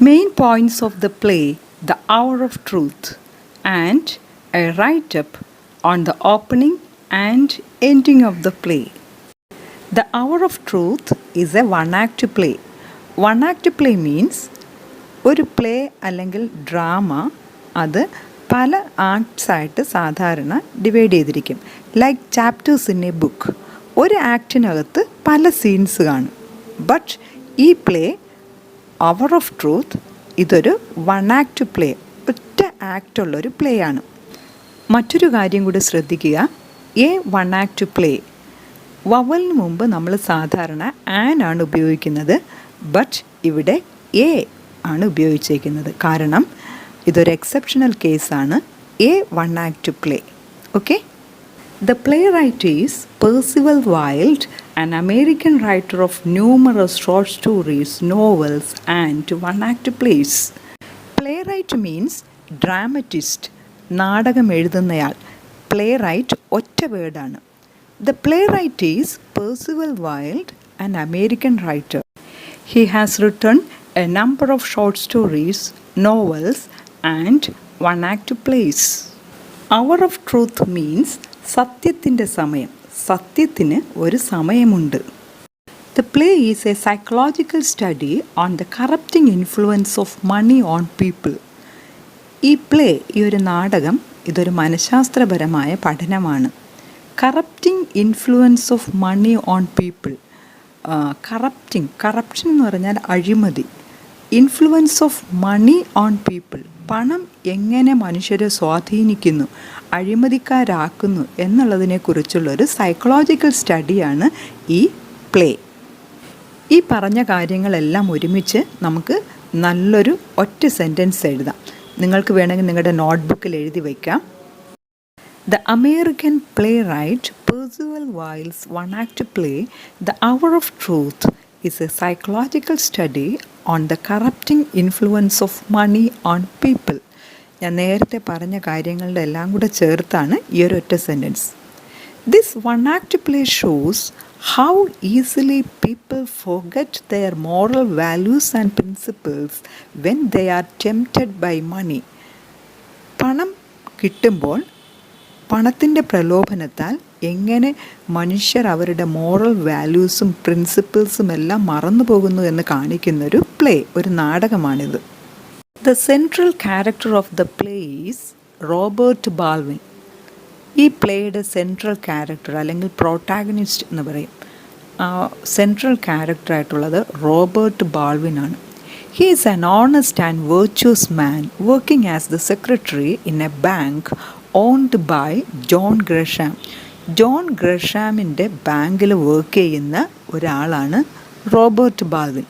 Main points of the play: The Hour of Truth, and a write-up on the opening and ending of the play. The Hour of Truth is a one-act play. One-act play means ഒരു play അല്ലെങ്കിൽ drama അത് പല ആക്ട്സായിട്ട് സാധാരണ divide ചെയ്തിരിക്കും. Like chapters in A book. ഒരു ആക്ടിനകത്ത് പല scenes കാണും. But ഈ പ്ലേ അവർ ഓഫ് ട്രൂത്ത് ഇതൊരു വൺ ആക്ട് പ്ലേ, ഒറ്റ ആക്റ്റുള്ളൊരു പ്ലേ ആണ്. മറ്റൊരു കാര്യം കൂടി ശ്രദ്ധിക്കുക, എ വൺ ആക്ട് പ്ലേ വവലിന് മുമ്പ് നമ്മൾ സാധാരണ ആൻ ആണ് ഉപയോഗിക്കുന്നത്. ബട്ട് ഇവിടെ എ ആണ് ഉപയോഗിച്ചിരിക്കുന്നത്. കാരണം ഇതൊരു എക്സെപ്ഷണൽ കേസാണ്. A one act play. Okay. The playwright is Percival Wilde, an American writer of numerous short stories, novels, and one-act plays. Playwright means dramatist, നാടകം എഴുതുന്നയാൾ. Playwright ഒറ്റ വേർഡാണ്. The playwright is Percival Wilde, an American writer. He has written a number of short stories, novels, and one-act plays. Hour of Truth means സത്യത്തിൻ്റെ സമയം. സത്യത്തിന് ഒരു സമയമുണ്ട്. The play is a psychological study on the corrupting influence of money on people. ഈ play, ഈ ഒരു നാടകം, ഇതൊരു മനഃശാസ്ത്രപരമായ പഠനമാണ്. Corrupting influence of money on people. Corruption എന്ന് പറഞ്ഞാൽ അഴിമതി. Influence of money on people, പണം എങ്ങനെ മനുഷ്യരെ സ്വാധീനിക്കുന്നു, അഴിമതിക്കാരാക്കുന്നു എന്നുള്ളതിനെക്കുറിച്ചുള്ളൊരു സൈക്കോളജിക്കൽ സ്റ്റഡിയാണ് ഈ പ്ലേ. ഈ പറഞ്ഞ കാര്യങ്ങളെല്ലാം ഒരുമിച്ച് നമുക്ക് നല്ലൊരു ഒറ്റ സെൻറ്റൻസ് എഴുതാം. നിങ്ങൾക്ക് വേണമെങ്കിൽ നിങ്ങളുടെ നോട്ട്ബുക്കിൽ എഴുതി വയ്ക്കാം. The American playwright Percival Wilde's one-act play, The Hour of Truth, is a psychological study on the corrupting influence of money on people. ഞാൻ നേരത്തെ പറഞ്ഞ കാര്യങ്ങളുടെ എല്ലാം കൂടെ ചേർത്താണ് ഈ ഒരു ഒറ്റ sentence. This one-act play shows how easily people forget their moral values and principles when they are tempted by money. പണം കിട്ടുമ്പോൾ പണത്തിൻ്റെ പ്രലോഭനത്താൽ എങ്ങനെ മനുഷ്യർ അവരുടെ മോറൽ വാല്യൂസും പ്രിൻസിപ്പിൾസും എല്ലാം മറന്നു പോകുന്നു എന്ന് കാണിക്കുന്നൊരു പ്ലേ, ഒരു നാടകമാണിത്. The central character of the play is Robert Baldwin. ഈ പ്ലേയുടെ സെൻട്രൽ ക്യാരക്ടർ അല്ലെങ്കിൽ പ്രോട്ടാഗണിസ്റ്റ് എന്ന് പറയും. സെൻട്രൽ ക്യാരക്ടറായിട്ടുള്ളത് റോബർട്ട് ബാൾവിനാണ്. He is an honest and virtuous man working as the secretary in a bank owned by John Gresham. ജോൺ ഗ്രഷാമിൻ്റെ ബാങ്കിൽ വർക്ക് ചെയ്യുന്ന ഒരാളാണ് Robert Baldwin.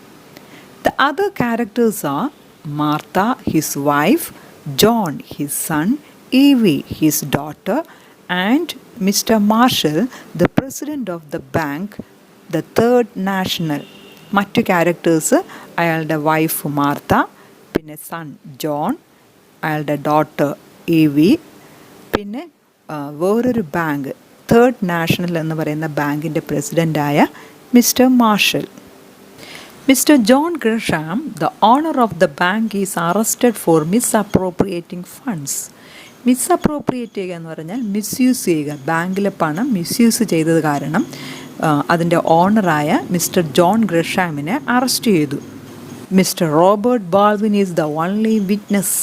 The other characters are Martha, his wife, John, his son, Evie, his daughter, and Mr. Marshall, the president of the bank, the Third National. മറ്റു characters അയാളുടെ wife Martha, പിന്നെ son John, അയാളുടെ daughter Evie, പിന്നെ വേറൊരു bank third national എന്ന് പറയുന്ന ബാങ്കിൻ്റെ പ്രസിഡൻ്റായ mister Marshall. Mister John Gresham, the owner of the bank, is arrested for misappropriating funds. Misappropriate ചെയ്യുക എന്ന് പറഞ്ഞാൽ മിസ്യൂസ് ചെയ്യുക. ബാങ്കിലെ പണം മിസ്യൂസ് ചെയ്തത് കാരണം അതിൻ്റെ ഓണറായ മിസ്റ്റർ ജോൺ ഗ്രഷാമിനെ അറസ്റ്റ് ചെയ്തു. Mister Robert Baldwin is the only witness.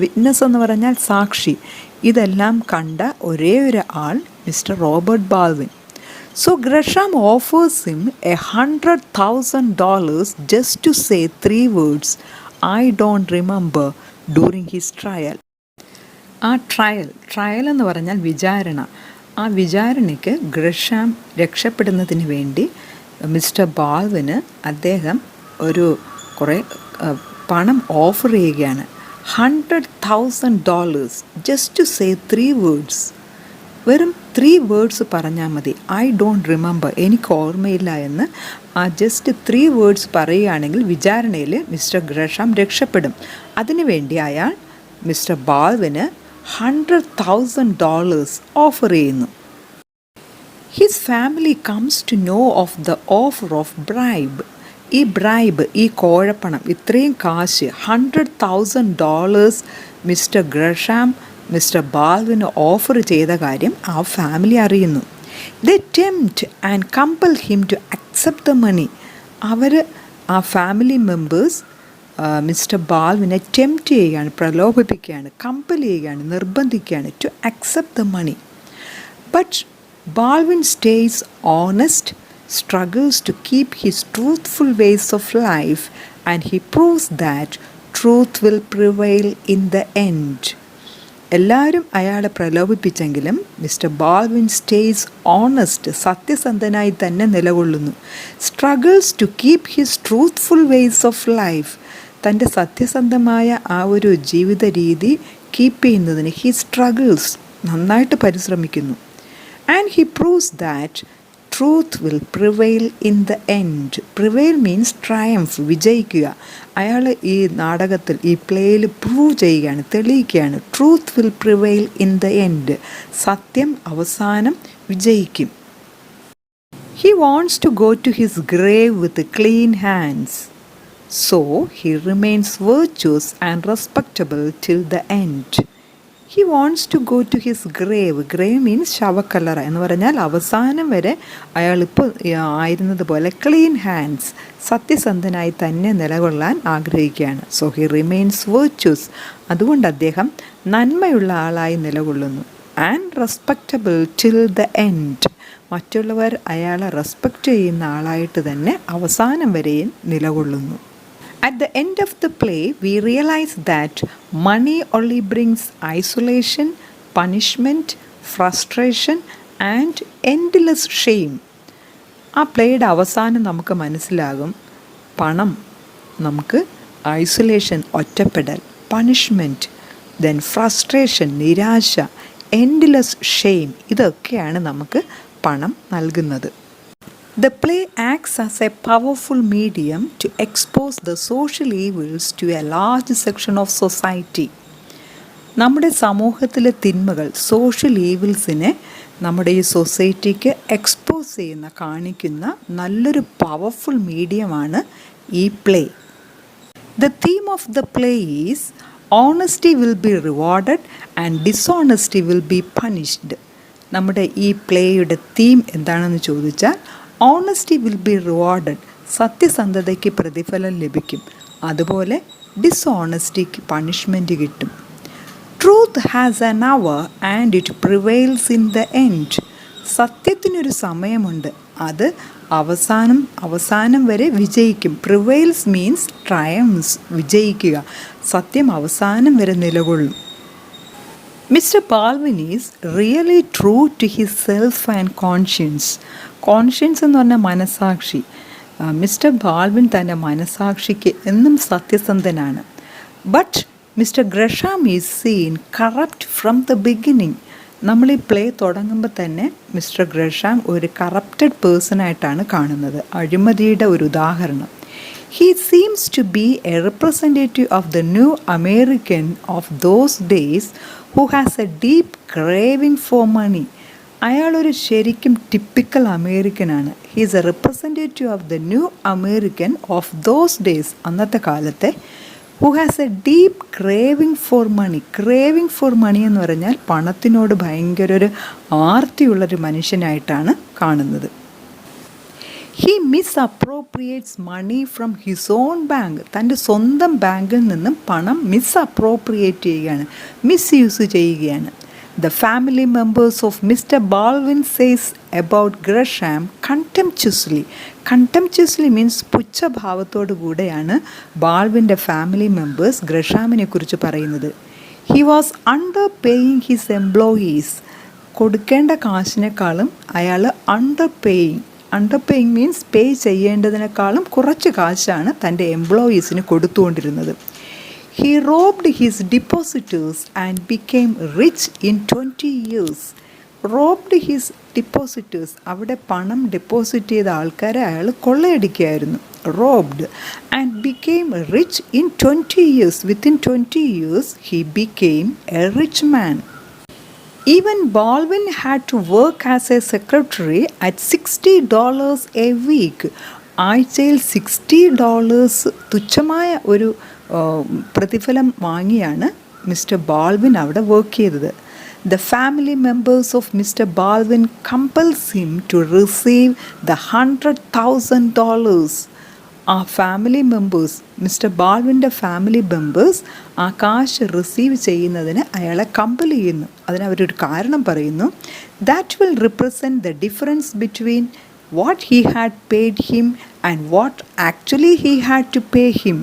Witness എന്ന് പറഞ്ഞാൽ സാക്ഷി. ഇതെല്ലാം കണ്ട ഒരേ ഒരു ആൾ mister Robert Baldwin. So Gresham offers him $100,000 just to say 3 words, I don't remember, during his trial. ആ ട്രയൽ എന്ന് പറഞ്ഞാൽ വിചാരണ. ആ വിചാരണയ്ക്ക് ഗ്രഷാം രക്ഷപ്പെടുന്നതിന് വേണ്ടി മിസ്റ്റർ ബാൾവിന് അദ്ദേഹം കുറേ പണം ഓഫർ ചെയ്യുകയാണ്. $100,000 just to say 3 words. വെറും 3 വേർഡ്സ് പറഞ്ഞാൽ മതി. ഐ ഡോണ്ട് റിമെമ്പർ, എനിക്ക് ഓർമ്മയില്ല എന്ന് ആ ജസ്റ്റ് 3 വേർഡ്സ് പറയുകയാണെങ്കിൽ വിചാരണയിൽ മിസ്റ്റർ ഗ്രഷാം രക്ഷപ്പെടും. അതിനുവേണ്ടി അയാൾ മിസ്റ്റർ ബാൾവിന് $100,000 ഓഫർ ചെയ്യുന്നു. His family comes to know of the offer of bribe. ഈ ബ്രൈബ്, ഈ കോഴപ്പണം, ഇത്രയും കാശ് $100,000 മിസ്റ്റർ ഗ്രഷാം മിസ്റ്റർ ബാൽവിന് ഓഫർ ചെയ്ത കാര്യം ആ ഫാമിലി അറിയുന്നു. They tempt and compel him to accept the money. അവർ, ആ ഫാമിലി മെമ്പേഴ്സ് മിസ്റ്റർ ബാൽവിനെ ടെംപ്റ്റ് ചെയ്യുകയാണ്, പ്രലോഭിപ്പിക്കുകയാണ്, കമ്പൽ ചെയ്യുകയാണ്, നിർബന്ധിക്കുകയാണ് to accept the money. But Baldwin stays honest, struggles to keep his truthful ways of life, and he proves that truth will prevail in the end. എല്ലാവരും അയാളെ പ്രലോഭിപ്പിച്ചെങ്കിലും mister Baldwin stays honest, സത്യസന്ധനായി തന്നെ നിലകൊള്ളുന്നു. Struggles to keep his truthful ways of life, തൻ്റെ സത്യസന്ധമായ ആ ഒരു ജീവിത രീതി കീപ്പ് ചെയ്യുന്നതിന് ഹി സ്ട്രഗിൾസ്, നന്നായിട്ട് പരിശ്രമിക്കുന്നു. And he proves that truth will prevail in the end. Prevail means triumph, വിജയിക്കുക. അയാൾ ഈ നാടകത്തിൽ, ഈ പ്ലേയിൽ പ്രൂവ് ചെയ്യുകയാണ്, തെളിയിക്കുകയാണ്. Truth will prevail in the end, സത്യം അവസാനം വിജയിക്കും. He wants to go to his grave with clean hands, so he remains virtuous and respectable till the end. He wants to go to his grave. Grave means ശവക്കല്ലറ എന്ന് പറഞ്ഞാൽ അവസാനം വരെ അയാളിപ്പോൾ ആയിരുന്നത് പോലെ ക്ലീൻ ഹാൻഡ്സ്, സത്യസന്ധനായി തന്നെ നിലകൊള്ളാൻ ആഗ്രഹിക്കുകയാണ്. സോ ഹി റിമെയിൻസ് വെർച്വസ്, അതുകൊണ്ട് അദ്ദേഹം നന്മയുള്ള ആളായി നിലകൊള്ളുന്നു. And respectable till the end, മറ്റുള്ളവർ അയാളെ റെസ്പെക്റ്റ് ചെയ്യുന്ന ആളായിട്ട് തന്നെ അവസാനം വരെയും നിലകൊള്ളുന്നു. At the end of the play, we realize that money only brings isolation, punishment, frustration and endless shame. ആ പ്ലേയുടെ അവസാനം നമുക്ക് മനസ്സിലാകും, പണം നമുക്ക് ഐസൊലേഷൻ, ഒറ്റപ്പെടൽ, പണിഷ്മെൻറ്റ്, ദെൻ ഫ്രസ്ട്രേഷൻ, നിരാശ, എൻഡ്ലെസ് ഷെയിം, ഇതൊക്കെയാണ് നമുക്ക് പണം നൽകുന്നത്. The play acts as a powerful medium to expose the social evils to a large section of society. നമ്മുടെ സമൂഹത്തിലെ തിന്മകൾ, സോഷ്യൽ ഈവിൽസിനെ നമ്മുടെ ഈ സൊസൈറ്റിക്ക് എക്സ്പോസ് ചെയ്യുന്ന, കാണിക്കുന്ന നല്ലൊരു പവർഫുൾ മീഡിയമാണ് ഈ play. The theme of the play is honesty will be rewarded and dishonesty will be punished. നമ്മുടെ ഈ പ്ലേയുടെ തീം എന്താണെന്ന് ചോദിച്ചാൽ ഓണസ്റ്റി വിൽ ബി റിവാർഡഡ്, സത്യസന്ധതയ്ക്ക് പ്രതിഫലം ലഭിക്കും, അതുപോലെ ഡിസോണസ്റ്റിക്ക് പണിഷ്മെൻറ്റ് കിട്ടും. Truth has an hour and it prevails in the end. സത്യത്തിനൊരു സമയമുണ്ട്, അത് അവസാനം വരെ വിജയിക്കും. പ്രിവെയിൽസ് മീൻസ് ട്രയംസ്, വിജയിക്കുക. സത്യം അവസാനം വരെ നിലകൊള്ളും. Mister Baldwin is really true to his self and conscience. Conscience എന്ന് പറഞ്ഞാൽ മനസാക്ഷി. മിസ്റ്റർ ബാൽവിൻ തൻ്റെ മനസാക്ഷിക്ക് എന്നും സത്യസന്ധനാണ്. But mister Gresham is seen corrupt from the beginning. നമ്മൾ ഈ പ്ലേ തുടങ്ങുമ്പോൾ തന്നെ മിസ്റ്റർ ഗ്രഷാം ഒരു കറപ്റ്റഡ് പേഴ്സണായിട്ടാണ് കാണുന്നത്, അഴിമതിയുടെ ഒരു ഉദാഹരണം. He seems to be a representative of the new American of those days who has a deep craving for money. അയാളൊരു ശരിക്കും ടിപ്പിക്കൽ അമേരിക്കനാണ്. He is a representative of the new American of those days, അന്നത്തെ കാലത്തെ, who has a deep craving for money. Craving for money എന്ന് പറഞ്ഞാൽ പണത്തിനോട് ഭയങ്കര ഒരു ആർത്തിയുള്ളൊരു മനുഷ്യനായിട്ടാണ് കാണുന്നത്. He misappropriates money from his own bank. തൻ്റെ സ്വന്തം ബാങ്കിൽ നിന്നും പണം മിസ്അപ്രോപ്രിയേറ്റ് ചെയ്യുകയാണ്, മിസ്യൂസ് ചെയ്യുകയാണ്. The family members of Mr. Baldwin says about Gresham contemptuously. Contemptuously means പുച്ഛഭാവത്തോടു കൂടെയാണ് ബാൾവിൻ്റെ ഫാമിലി മെമ്പേഴ്സ് ഗ്രഷാമിനെ കുറിച്ച് പറയുന്നത്. He was underpaying his employees. കൊടുക്കേണ്ട കാശിനേക്കാളും അയാൾ അണ്ടർപേയിങ് മീൻസ് പേ ചെയ്യേണ്ടതിനേക്കാളും കുറച്ച് കാശാണ് തൻ്റെ എംപ്ലോയീസിന് കൊടുത്തുകൊണ്ടിരുന്നത്. He robbed his depositors and became rich in 20 years. Robbed his depositors, അവിടെ പണം deposit ചെയ്ത ആൾക്കാരെ അയാൾ കൊള്ളയടിക്കുകയായിരുന്നു. Robbed and became rich in 20 years. Within 20 years he became a rich man. Even Baldwin had to work as a secretary at $60 a week. ആഴ്ചയിൽ $60 തുച്ഛമായ ഒരു പ്രതിഫലം വാങ്ങിയാണ് മിസ്റ്റർ ബാൾവിൻ അവിടെ വർക്ക് ചെയ്തത്. The family members of Mr. Baldwin compels him to receive the $100,000. ആ family members, mister ബാൾവിൻ്റെ family members ആ കാശ് റിസീവ് ചെയ്യുന്നതിന് അയാളെ കമ്പൽ ചെയ്യുന്നു. അതിനവരൊരു കാരണം പറയുന്നു. That will represent the difference between what he had paid him and what actually he had to pay him.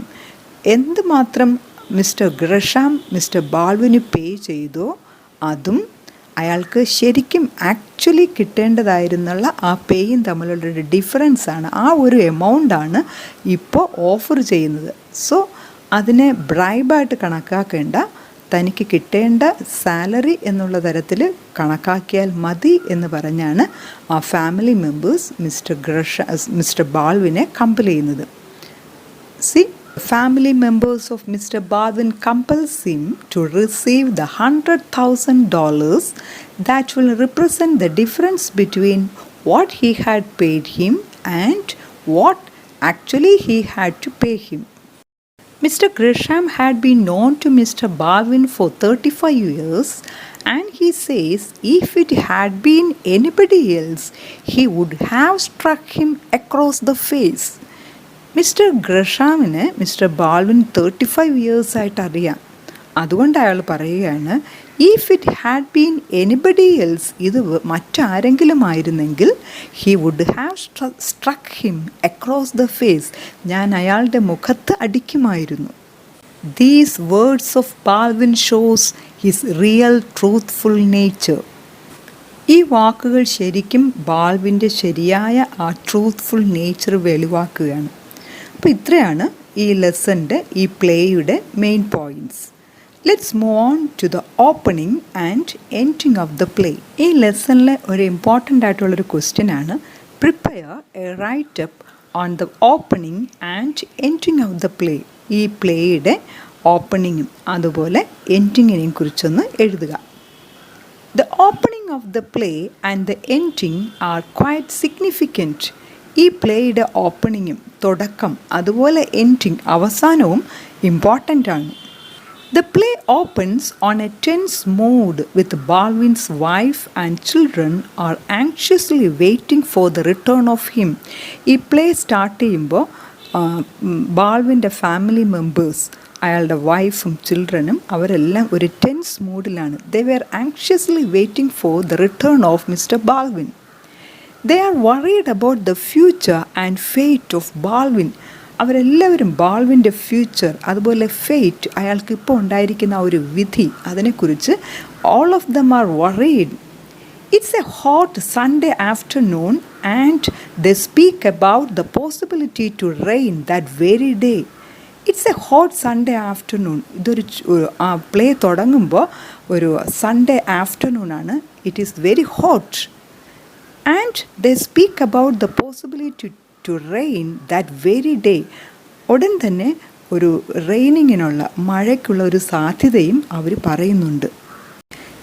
എന്തുമാത്രം മിസ്റ്റർ ഗ്രഷാം മിസ്റ്റർ ബാൾവിന് പേ ചെയ്തോ അതും അയാൾക്ക് ശരിക്കും ആക്ച്വലി കിട്ടേണ്ടതായിരുന്നുള്ള ആ പേയും തമ്മിലുള്ള ഒരു ഡിഫറൻസാണ്, ആ ഒരു എമൗണ്ടാണ് ഇപ്പോൾ ഓഫർ ചെയ്യുന്നത്. സോ അതിനെ ബ്രൈബായിട്ട് കണക്കാക്കേണ്ട, തനിക്ക് കിട്ടേണ്ട സാലറി എന്നുള്ള തരത്തിൽ കണക്കാക്കിയാൽ മതി എന്ന് പറഞ്ഞാണ് ആ ഫാമിലി മെമ്പേഴ്സ് മിസ്റ്റർ ബാൾവിനെ കമ്പൽ ചെയ്യുന്നത്. Family members of Mr. Baldwin compels him to receive the $100,000 that will represent the difference between what he had paid him and what actually he had to pay him. Mr. Grisham had been known to Mr. Baldwin for 35 years, and he says if it had been anybody else, he would have struck him across the face. Mister ഗ്രഷാമിന് mister Baldwin 35 ഇയേഴ്സായിട്ട് അറിയാം. അതുകൊണ്ട് അയാൾ പറയുകയാണ്, if it had been anybody else, ഇത് മറ്റാരെങ്കിലും ആയിരുന്നെങ്കിൽ he would have struck him across the face, ഞാൻ അയാളുടെ മുഖത്ത് അടിക്കുമായിരുന്നു. These words of Baldwin shows his real truthful nature. ഈ വാക്കുകൾ ശരിക്കും ബാൾവിൻ്റെ ശരിയായ ആ ട്രൂത്ത്ഫുൾ നേച്ചർ വെളിവാക്കുകയാണ്. അപ്പോൾ ഇത്രയാണ് ഈ ലെസൻ്റെ, ഈ പ്ലേയുടെ main points. Let's move on to the opening and ending of the play. ഈ ലെസണിലെ ഒരു ഇമ്പോർട്ടൻ്റ് ആയിട്ടുള്ളൊരു ക്വസ്റ്റ്യനാണ് prepare a write up on the opening and ending of the play. ഈ പ്ലേയുടെ ഓപ്പണിങ്ങും അതുപോലെ എൻഡിങ്ങിനെയും കുറിച്ചൊന്ന് എഴുതുക. The opening of the play and the ending are quite significant. ഈ പ്ലേയുടെ ഓപ്പണിങ്ങും തുടക്കം അതുപോലെ എൻഡിങ് അവസാനവും ഇമ്പോർട്ടൻ്റ് ആണ്. The play opens on a tense mood with Baldwin's wife and children are anxiously waiting for the return of him. ഈ play start ചെയ്യുമ്പോൾ ബാൾവിൻ്റെ family members, അയാളുടെ വൈഫും ചിൽഡ്രനും അവരെല്ലാം ഒരു ടെൻസ് മൂഡിലാണ്. They were anxiously waiting for the return of mister Baldwin. They are worried about the future and fate of Baldwin. അവരെല്ലാവരും ബാൾവിൻ്റെ ഫ്യൂച്ചർ അതുപോലെ ഫെയ്റ്റ്, അയാൾക്ക് ഇപ്പോൾ ഉണ്ടായിരിക്കുന്ന ആ ഒരു വിധി, അതിനെക്കുറിച്ച് all of them R worried. It's a hot Sunday afternoon and they speak about the possibility to rain that very day. It's a hot Sunday afternoon. ഇതൊരു പ്ലേ തുടങ്ങുമ്പോൾ ഒരു സൺഡേ ആഫ്റ്റർനൂണാണ്. It is very hot and they speak about the possibility to rain that very day. ഉടൻ തന്നെ ഒരു റെയിനിങ്ങിനുള്ള, മഴയ്ക്കുള്ള ഒരു സാധ്യതയും അവർ പറയുന്നുണ്ട്.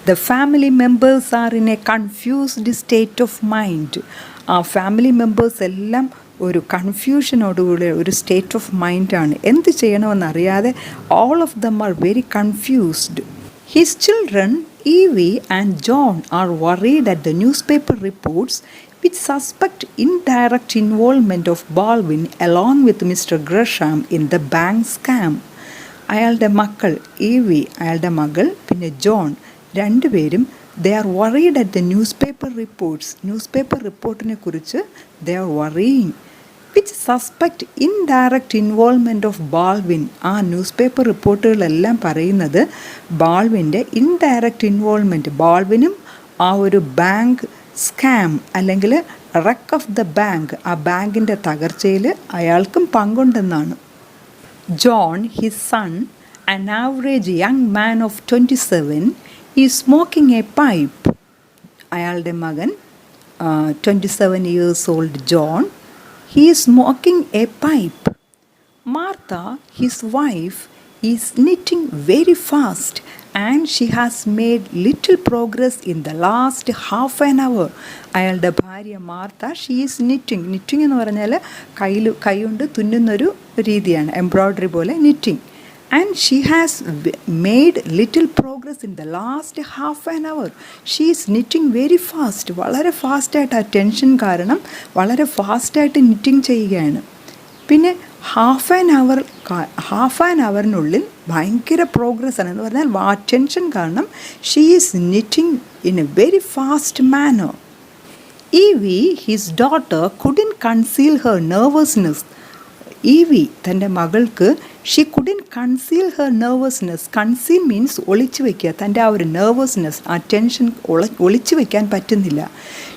The family members are in a confused state of mind. ആ ഫാമിലി മെമ്പേഴ്സ് എല്ലാം ഒരു കൺഫ്യൂഷനോടുകൂടി ഒരു സ്റ്റേറ്റ് ഓഫ് മൈൻഡാണ്. എന്ത് ചെയ്യണമെന്നറിയാതെ all of them are very confused. His children Evie and John are worried at the newspaper reports which suspect indirect involvement of Baldwin along with Mr. Grisham in the bank scam. അയാളുടെ മക്കൾ EV, അയാളുടെ മകൾ, പിന്നെ ജോൺ, രണ്ടുപേരും they are worried at the newspaper reports. Newspaper റിപ്പോർട്ടിനെ കുറിച്ച് they are worrying. Which suspect indirect involvement of Baldwin. ആ ന്യൂസ് പേപ്പർ റിപ്പോർട്ടുകളെല്ലാം പറയുന്നത് ബാൾവിൻ്റെ ഇൻഡയറക്റ്റ് ഇൻവോൾവ്മെൻറ്റ്, ബാൾവിനും ആ ഒരു ബാങ്ക് സ്കാം അല്ലെങ്കിൽ റെക്ക് ഓഫ് ദ ബാങ്ക്, ആ ബാങ്കിൻ്റെ തകർച്ചയിൽ അയാൾക്കും പങ്കുണ്ടെന്നാണ്. John, his son, an average young man of 27, is smoking a pipe. അയാളുടെ മകൻ 27 years old John, he is smoking a pipe. Martha, his wife, is knitting very fast and she has made little progress in the last half an hour. അയാളുടെ ഭാര്യ Martha she is knitting. Knitting എന്ന് പറഞ്ഞാൽ കൈകൊണ്ട് തുന്നുന്നൊരു രീതിയാണ്, embroidery പോലെ knitting. And she has made little progress in the last half an hour. She is knitting very fast. വളരെ ഫാസ്റ്റായിട്ട്, ആ ടെൻഷൻ കാരണം വളരെ ഫാസ്റ്റായിട്ട് നിറ്റിങ് ചെയ്യുകയാണ്. പിന്നെ ഹാഫ് ആൻ അവറിനുള്ളിൽ ഭയങ്കര പ്രോഗ്രസ് ആണ് എന്ന് പറഞ്ഞാൽ ആ ടെൻഷൻ കാരണം she is knitting in a very fast manner. Evie his daughter couldn't conceal her nervousness. Evie തൻ്റെ മകൾക്ക് she couldn't conceal her nervousness. Conceal means ഒളിച്ചു വയ്ക്കുക. തൻ്റെ ആ ഒരു നെർവസ്നെസ്, ആ ടെൻഷൻ ഒളിച്ചു വയ്ക്കാൻ പറ്റുന്നില്ല.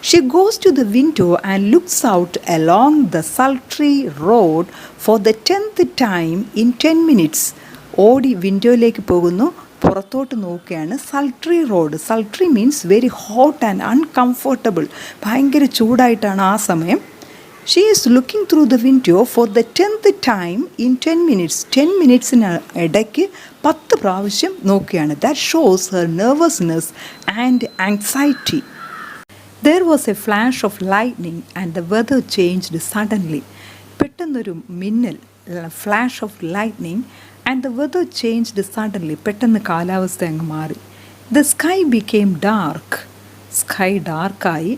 She goes to the window and looks out along the sultry road for the 10th time in 10 minutes. ഓടി വിൻഡോയിലേക്ക് പോകുന്നു, പുറത്തോട്ട് നോക്കുകയാണ്. Sultry road. Sultry means very hot and uncomfortable. ഭയങ്കര ചൂടായിട്ടാണ് ആ സമയം. She is looking through the window for the 10th time in 10 minutes. 10 minutesന് ഇടയ്ക്ക് 10 പ്രാവശ്യം നോക്കുകയാണ്. That shows her nervousness and anxiety. There was a flash of lightning and the weather changed suddenly. പെട്ടെന്നൊരു മിന്നൽ, flash of lightning, and the weather changed suddenly. പെട്ടെന്ന് കാലാവസ്ഥ അങ്ങ് മാറി. The sky became dark. Sky ഡാർക്കായി.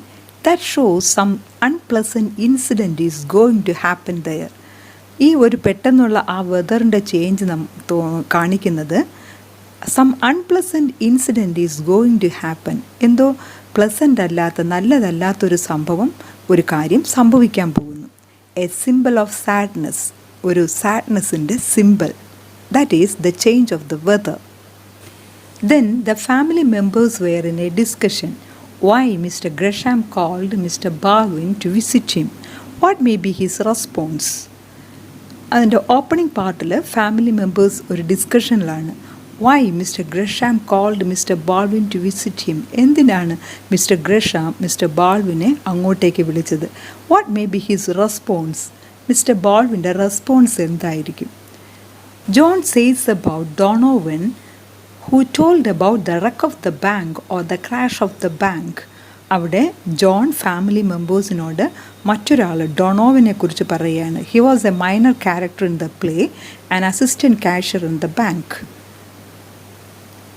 That shows some unpleasant incident is going to happen there. ഈ ഒരു പെട്ടെന്നുള്ള ആ വെതറിൻ്റെ ചേഞ്ച് കാണിക്കുന്നത് some unpleasant incident is going to happen. എന്തോ പ്ലസൻ്റ് അല്ലാത്ത, നല്ലതല്ലാത്തൊരു സംഭവം, ഒരു കാര്യം സംഭവിക്കാൻ പോകുന്നു. A symbol of sadness. ഒരു സാഡ്നെസ്സിൻ്റെ symbol. That is the change of the weather. Then the family members were in a discussion why Mr. Gresham called Mr. Baldwin to visit him. What may be his response? അതിൻ്റെ opening പാർട്ടിൽ family members ഒരു ഡിസ്കഷനിലാണ്. Why mister Gresham called mister Baldwin to visit him. എന്തിനാണ് mister Gresham mister ബാൾവിനെ അങ്ങോട്ടേക്ക് വിളിച്ചത്? What may be his response? Mister ബാൾവിൻ്റെ response എന്തായിരിക്കും? John says about Donovan who told about the wreck of the bank or the crash of the bank. അവിടെ John family മെമ്പേഴ്സിനോട് മറ്റൊരാൾ ഡൊണോവിനെ കുറിച്ച് പറയുകയാണ്. He was A minor character in the play, an assistant cashier in the bank.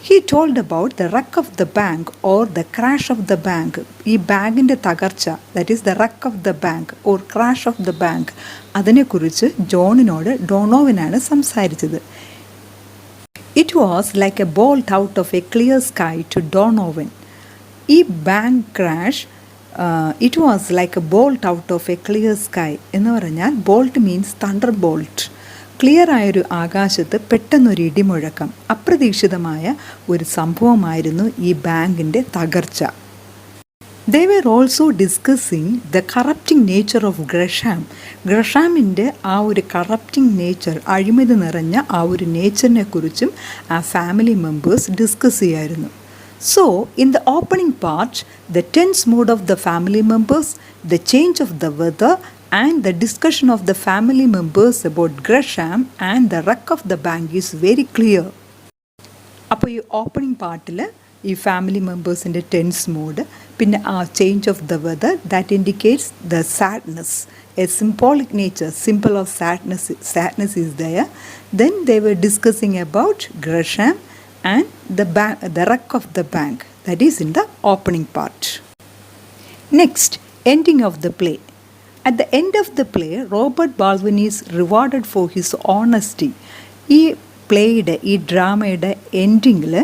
He told about the wreck of the bank or the crash of the bank. ഈ ബാങ്കിൻ്റെ തകർച്ച, that is the wreck of the bank or crash of the bank, അതിനെക്കുറിച്ച് ജോണിനോട് ഡൊണോവിനാണ് സംസാരിച്ചത്. It was like a bolt out of a clear sky to Donovan. ഈ bank crash, it was like A bolt out of A clear sky എന്ന് പറഞ്ഞാൽ bolt means thunder bolt. Clear ആയൊരു ആകാശത്ത് പെട്ടെന്നൊരു ഇടിമുഴക്കം. അപ്രതീക്ഷിതമായ ഒരു സംഭവമായിരുന്നു ഈ ബാങ്കിൻ്റെ തകർച്ച. They were also discussing the corrupting nature of Gresham. ഗ്രഷാമിൻ്റെ ആ ഒരു കറപ്റ്റിംഗ് നേച്ചർ, അഴിമതി നിറഞ്ഞ ആ ഒരു നേച്ചറിനെ കുറിച്ചും ആ ഫാമിലി മെമ്പേഴ്സ് ഡിസ്കസ് ചെയ്യായിരുന്നു. So in the opening part, the tense mood of the family members, the change of the weather and the discussion of the family members about Gresham and the wreck of the bank is very clear. അപ്പോൾ ഈ opening പാർട്ടിൽ ഈ family മെമ്പേഴ്സിൻ്റെ tense mood, പിന്നെ ആ change of the weather, that indicates the sadness, a symbolic nature, symbol of sadness is there. Then they were discussing about Gresham and the wreck of the bank. That is in the opening part. Next, ending of the play. At the end of the play, Robert Baldwin is rewarded for his honesty. ഈ പ്ലേയുടെ, ഈ ഡ്രാമയുടെ എൻഡിങ്ങിൽ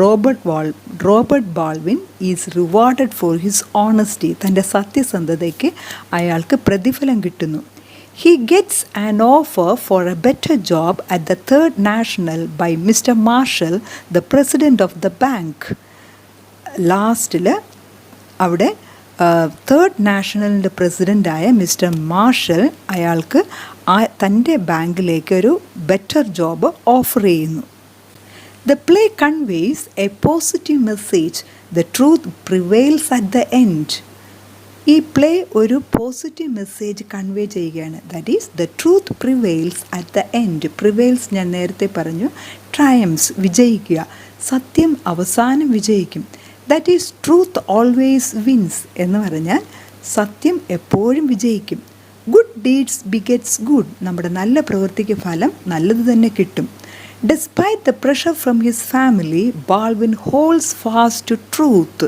Robert Baldwin is rewarded for his honesty. തൻ്റെ സത്യസന്ധതയ്ക്ക് അയാൾക്ക് പ്രതിഫലം കിട്ടുന്നു. He gets an offer for a better job at the Third National by Mr. Marshall, the president of the bank. ലാസ്റ്റിൽ അവിടെ തേർഡ് നാഷണലിൻ്റെ പ്രസിഡൻ്റായ മിസ്റ്റർ മാർഷൽ അയാൾക്ക് തൻ്റെ ബാങ്കിലേക്ക് ഒരു ബെറ്റർ ജോബ് ഓഫർ ചെയ്യുന്നു. The play conveys a positive message. The truth prevails at the end. ഈ play ഒരു positive message convey ചെയ്യുകയാണ്. That is the truth prevails at the end. Prevails ഞാൻ നേരത്തെ പറഞ്ഞു, ട്രയംസ്, വിജയിക്കുക. സത്യം അവസാനം വിജയിക്കും. That is truth always wins എന്ന് പറഞ്ഞാൽ സത്യം എപ്പോഴും വിജയിക്കും. Good deeds begets good. നമ്മുടെ നല്ല പ്രവൃത്തിക്ക് ഫലം നല്ലത് തന്നെ കിട്ടും. Despite the pressure from his family, Baldwin holds fast to truth.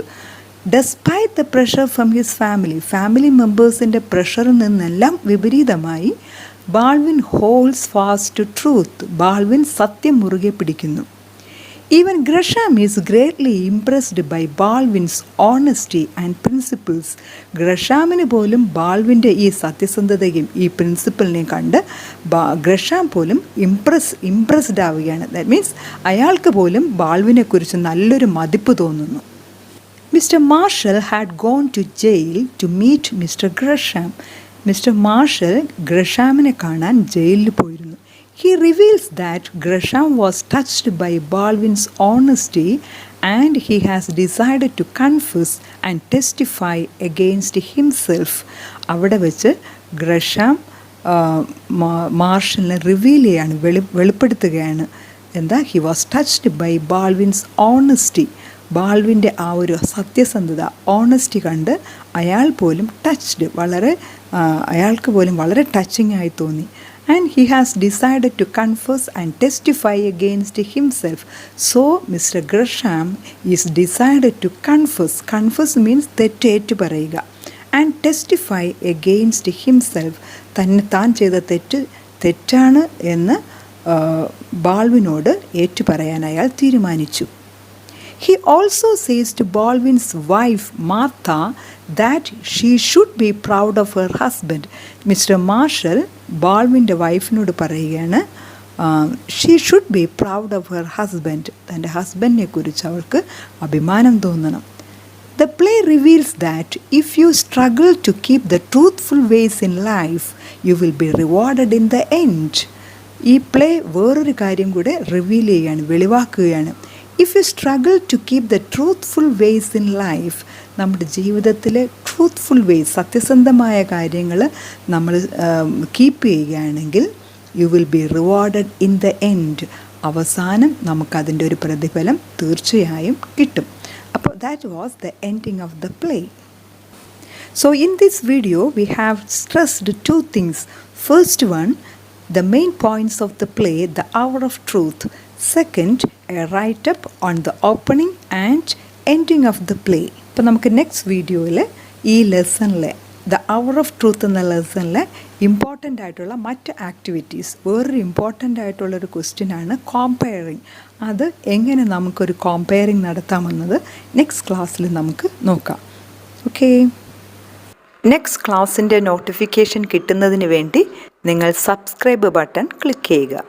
Despite the pressure from his family members-ന്റെ പ്രഷറിൽ നിന്നെല്ലാം വിപരീതമായി Baldwin holds fast to truth. Baldwin സത്യം മുറുകെ പിടിക്കുന്നു. Even Gresham is greatly impressed by Baldwin's honesty and principles. ഗ്രഷാമിന് പോലും ബാൾവിൻ്റെ ഈ സത്യസന്ധതയും ഈ പ്രിൻസിപ്പിളിനെയും കണ്ട് ഗ്രഷാം പോലും ഇംപ്രസ്ഡ് ആവുകയാണ്. ദാറ്റ് മീൻസ് അയാൾക്ക് പോലും ബാൾവിനെക്കുറിച്ച് നല്ലൊരു മതിപ്പ് തോന്നുന്നു. Mister Marshall had gone to jail to meet mister Gresham. Mister Marshall ഗ്രഷാമിനെ കാണാൻ ജയിലിൽ പോയിരുന്നു. He reveals that Gresham was touched by Baldwin's honesty and he has decided to confess and testify against himself. അവിടെ വെച്ച് Gresham മാർഷലിനെ reveal ചെയ്യാണ്, വെളിപ്പെടുത്തുകയാണ്. എന്താ? He was touched by Baldwin's honesty. ബാൾവിൻ്റെ ആ ഒരു സത്യസന്ധത, ഓണസ്റ്റി കണ്ട് അയാൾ പോലും ടച്ച്ഡ്, അയാൾക്ക് പോലും വളരെ ടച്ചിങ് ആയി തോന്നി. And he has decided to confess and testify against himself. So Mr. Gresham is decided to confess. Confess means തെറ്റേറ്റു പറയുക. And testify against himself. താൻ ചെയ്ത തെറ്റാണ് എന്ന് ബാൾവിനോട് ഏറ്റുപറയാൻ അയാൾ തീരുമാനിച്ചു. He also says to Baldwin's wife Martha that she should be proud of her husband. Mr. Marshall ബാൾവിൻ്റെ വൈഫിനോട് പറയുകയാണ് she should be proud of her husband. തൻ്റെ ഹസ്ബൻഡിനെ കുറിച്ച് അവൾക്ക് അഭിമാനം തോന്നണം. The play reveals that if you struggle to keep the truthful ways in life, you will be rewarded in the end. ഈ play വേറൊരു കാര്യം കൂടെ റിവീൽ ചെയ്യുകയാണ്, വെളിവാക്കുകയാണ്. If you struggle to keep the truthful ways in life, നമ്മുടെ ജീവിതത്തിലെ truthful vase, സത്യസന്ധമായ കാര്യങ്ങൾ നമ്മൾ കീപ്പ് ചെയ്യുകയാണെങ്കിൽ you will be rewarded in the end. അവസാനം നമുക്കതിൻ്റെ ഒരു പ്രതിഫലം തീർച്ചയായും കിട്ടും. അപ്പോൾ that was the ending of the play. So in this video we have stressed two things. First one, the main points of the play, the hour of truth. Second, a write-up on the opening and ending of the play. അപ്പോൾ നമുക്ക് next വീഡിയോയിൽ ഈ ലെസണിലെ the hour of truth എന്ന ലെസണിലെ important ആയിട്ടുള്ള മറ്റ് activities, വേറൊരു important ആയിട്ടുള്ളൊരു ക്വസ്റ്റ്യനാണ് കോമ്പയറിങ്. അത് എങ്ങനെ നമുക്കൊരു കോമ്പയറിങ് നടത്താമെന്നത് നെക്സ്റ്റ് ക്ലാസ്സിൽ നമുക്ക് നോക്കാം. ഓക്കെ, നെക്സ്റ്റ് ക്ലാസ്സിൻ്റെ നോട്ടിഫിക്കേഷൻ കിട്ടുന്നതിന് വേണ്ടി നിങ്ങൾ സബ്സ്ക്രൈബ് ബട്ടൺ ക്ലിക്ക് ചെയ്യുക.